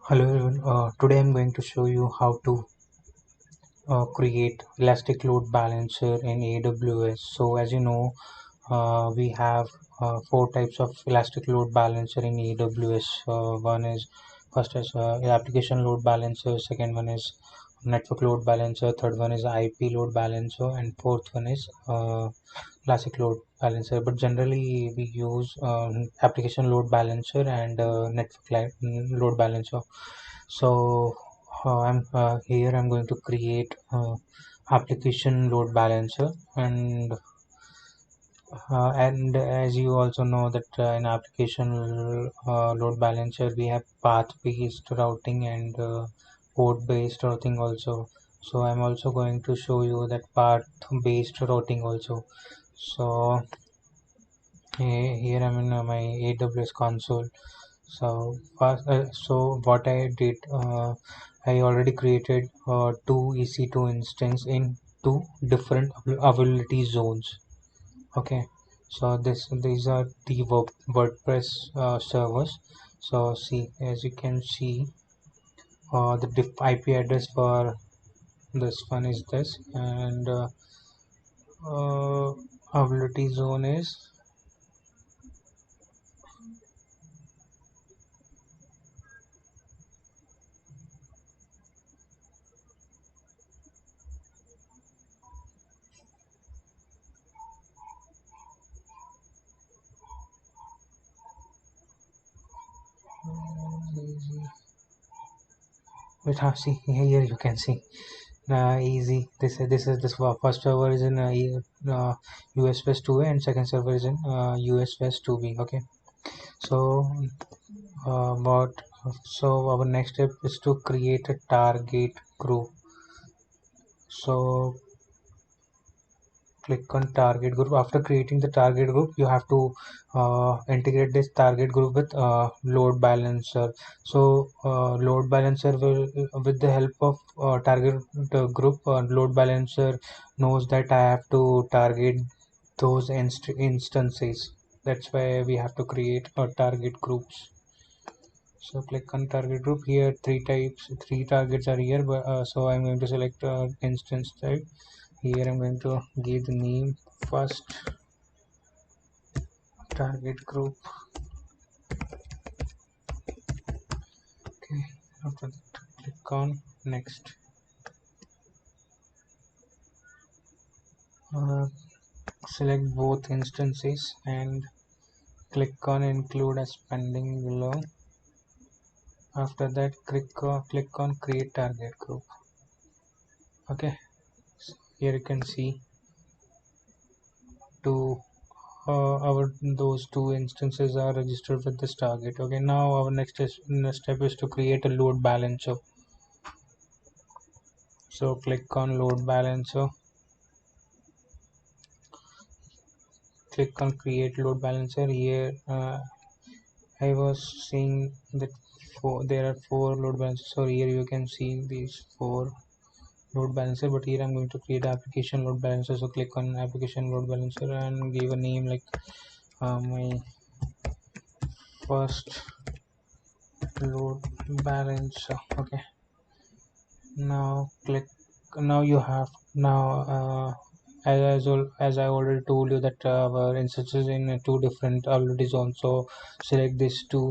Hello everyone. Today I'm going to show you how to create elastic load balancer in AWS. So as you know, we have four types of elastic load balancer in AWS. One is first is application load balancer. Second one is network load balancer. Third one is IP load balancer, and fourth one is classic load balancer. But generally we use application load balancer and load balancer. So I'm going to create application load balancer, and as you also know that in application load balancer we have path based routing and port based routing also. So I'm also going to show you that path based routing also. So here I'm in my AWS console. So what I did, I already created two EC2 instance in two different availability zones. Okay, so these are the WordPress servers. So see, as you can see, the IP address for this one is this, and availability zone is wait, see here you can see easy. This first server is in US West 2A and second server is in US West 2B. Okay, so what so our next step is to create a target group. So click on target group. After creating the target group, you have to integrate this target group with load balancer. So load balancer will, with the help of target group, load balancer knows that I have to target those instances. That's why we have to create target groups. So click on target group. Here three targets are here, but so I'm going to select instance type. Here I'm going to give the name first target group. Okay, after that click on next. uh, Select both instances and click on include as pending below. After that click on create target group. Okay, so here you can see two our those two instances are registered with this target. Okay, now our next step is to create a load balancer. So click on load balancer, click on create load balancer. Here I was seeing that there are four load balancers. So here you can see these four load balancer, but here I'm going to create application load balancer. So click on application load balancer and give a name like my first load balancer. Okay, now click. Now you have now as I already told you that our instances in two different availability zones. So select this two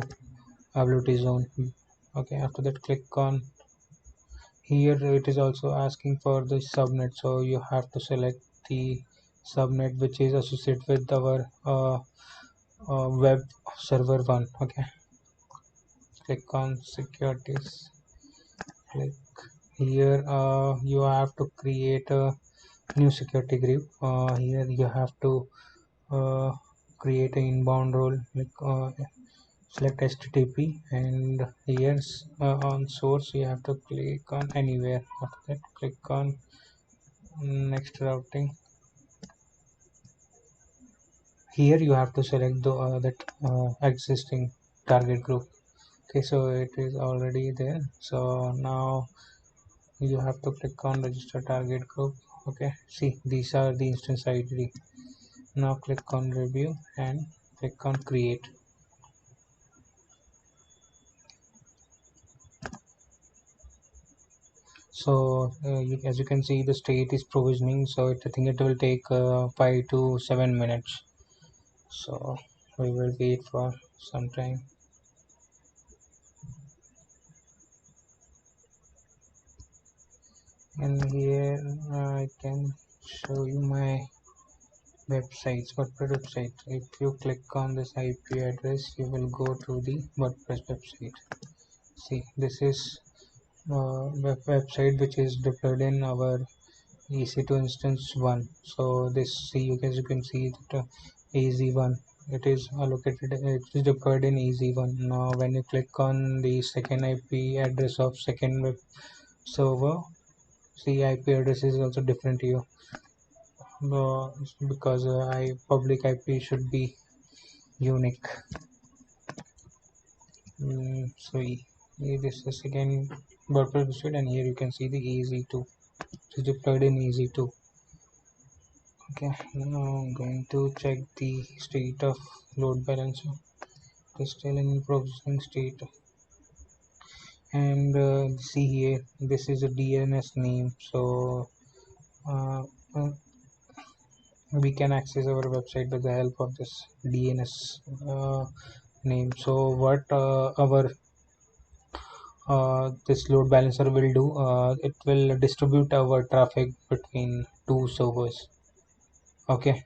availability zone. Okay, after that click on here. It is also asking for the subnet, so you have to select the subnet which is associated with our web server one. Okay, click on securities. Click here. You have to create a new security group. Here you have to uh, create an inbound role, like select http, and here on source you have to click on anywhere. After that click on next routing. Here you have to select the that existing target group. Okay, so it is already there. So now you have to click on register target group. Okay, see these are the instance id. Now click on review and click on create. So as you can see, the state is provisioning, so I think it will take 5 to 7 minutes. So we will wait for some time. And here I can show you my websites, WordPress website. If you click on this IP address, you will go to the WordPress website. See, this is website which is deployed in our EC2 instance 1. So this, see, as you can see that EZ1, it is allocated, it is deployed in EZ1. Now when you click on the second IP address of second web server, see, IP address is also different here. Because public IP should be unique. So this is again WordPress website, and here you can see the EZ2. It is deployed in EZ2. Okay, now I'm going to check the state of load balancer. It is still in processing state. And see here, this is a DNS name, so uh, uh, we can access our website with the help of this DNS name. So what our this load balancer will do, it will distribute our traffic between two servers. Okay,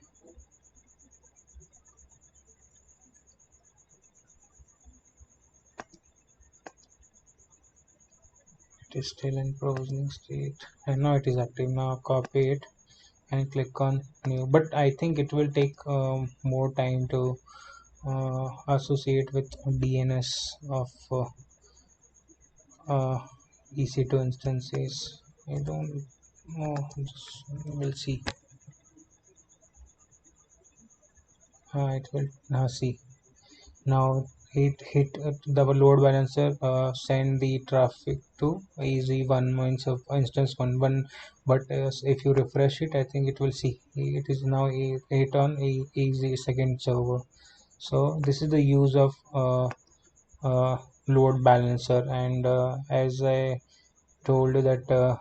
it is still in provisioning state, and now it is active. Now copy it and click on new, but I think it will take more time to associate with DNS of uh, EC2 instances. I don't know, just we'll see. It will now see. Now it hit the load balancer, send the traffic to EZ1 means of instance 1, but if you refresh it, I think it will see it is now hit on EZ second server. So this is the use of load balancer. And as I told you that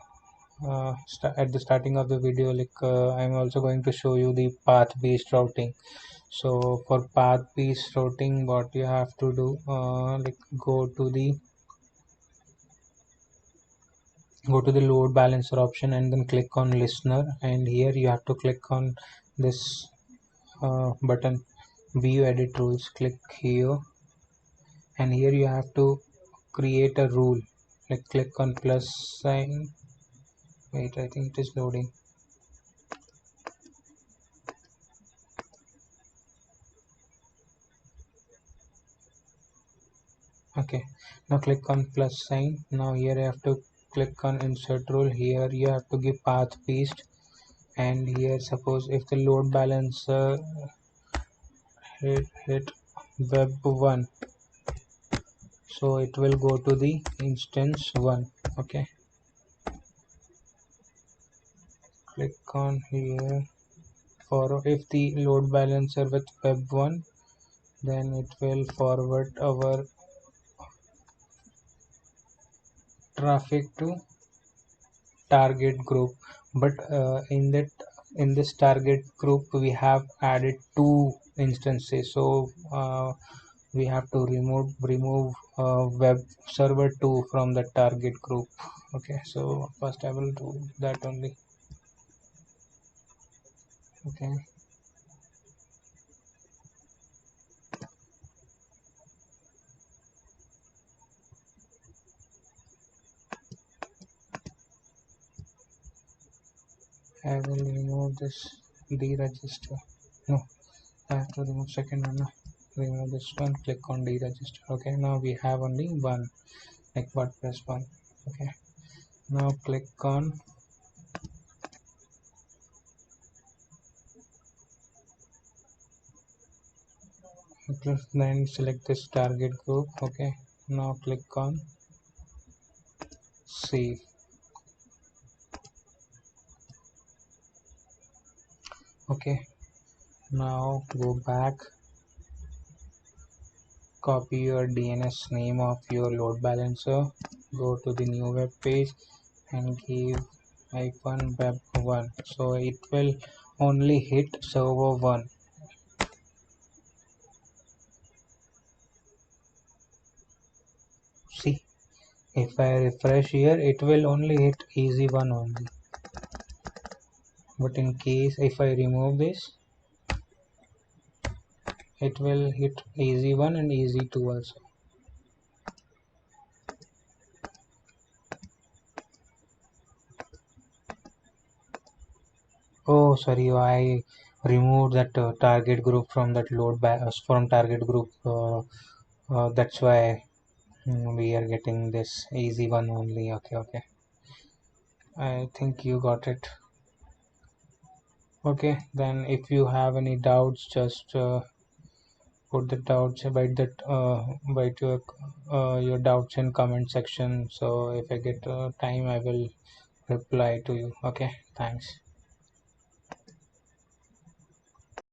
at the starting of the video, like I'm also going to show you the path based routing. So for path based routing, what you have to do, like go to the load balancer option and then click on listener, and here you have to click on this button, view edit rules. Click here, and here you have to create a rule. Like click on plus sign. Wait, I think it is loading. Okay, now click on plus sign. Now here I have to click on insert rule. Here you have to give path paste, and here suppose if the load balancer hit web1, so it will go to the instance 1. Okay, click on here. For if the load balancer with web1, then it will forward our traffic to target group. But in this target group we have added two instances, so we have to remove web server 2 from the target group. Okay, so first I will do that only. Okay, I will remove this deregister. No, I have to remove second one. No, remove this one, click on deregister. Okay, now we have only one, like WordPress one. Okay, now click on, then select this target group. Okay, now click on save. Okay, now go back, copy your DNS name of your load balancer, go to the new web page, and give hyphen web1, so it will only hit server 1. See, if I refresh here, it will only hit easy1 only, but in case if I remove this, it will hit easy1 and easy2 also. Oh, sorry, I removed that target group from that load back from target group. That's why we are getting this easy1 only. Okay, okay. I think you got it. Okay, then if you have any doubts, just put the doubts, write your doubts in comment section. So if I get time, I will reply to you. Okay, thanks.